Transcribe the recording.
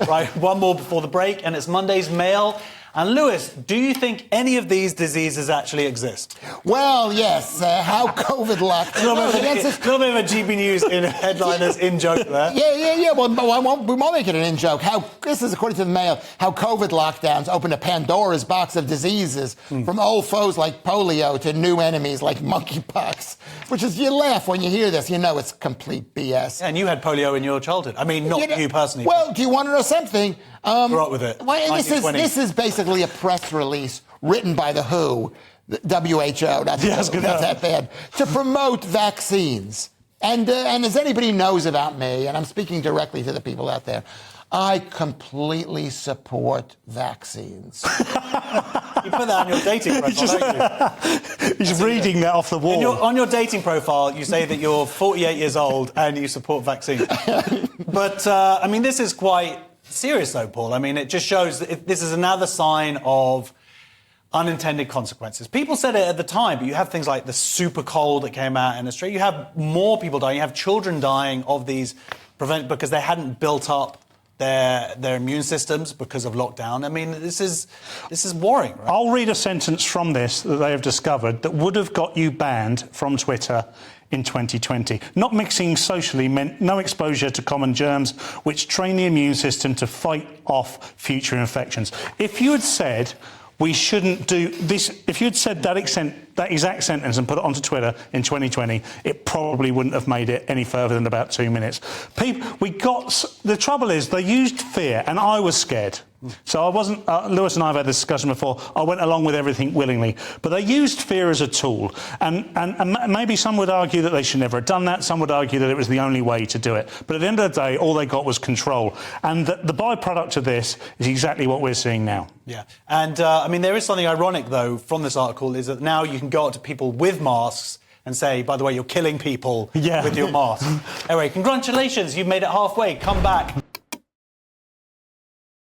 Right, one more before the break, and it's Monday's Mail. And Lewis, do you think any of these diseases actually exist? Well, yes. How COVID locked. A little bit of a GBNews in headliners in-joke there. Yeah. Well, we won't make it an in-joke. This is according to the Mail, how COVID lockdowns opened a Pandora's box of diseases, from old foes like polio to new enemies like monkeypox. Which is, you laugh when you hear this. You know it's complete BS. And you had polio in your childhood. I mean, not you personally. Well, do you want to know something? Grew up with it. Well, this is basically a press release written by the WHO, the WHO, not that bad, to promote vaccines. And as anybody knows about me, and I'm speaking directly to the people out there, I completely support vaccines. You put that on your dating profile, don't you? He's reading that off the wall. On your dating profile, you say that you're 48 years old and you support vaccines. But, I mean, this is quite serious, though, Paul. I mean, it just shows that this is another sign of unintended consequences. People said it at the time, but you have things like the super cold that came out in Australia. You have more people dying. You have children dying of these because they hadn't built up their immune systems because of lockdown. I mean, this is worrying, right? I'll read a sentence from this that they have discovered that would have got you banned from Twitter in 2020. Not mixing socially meant no exposure to common germs which train the immune system to fight off future infections. If you had said we shouldn't do this, if you had said that exact sentence and put it onto Twitter in 2020, it probably wouldn't have made it any further than about 2 minutes. The trouble is they used fear, and I was scared. So I wasn't, Lewis and I have had this discussion before, I went along with everything willingly. But they used fear as a tool. And maybe some would argue that they should never have done that. Some would argue that it was the only way to do it. But at the end of the day, all they got was control. And the byproduct of this is exactly what we're seeing now. Yeah. And, I mean, there is something ironic, though, from this article, is that now you can go up to people with masks and say, by the way, you're killing people with your mask. Anyway, congratulations, you've made it halfway. Come back.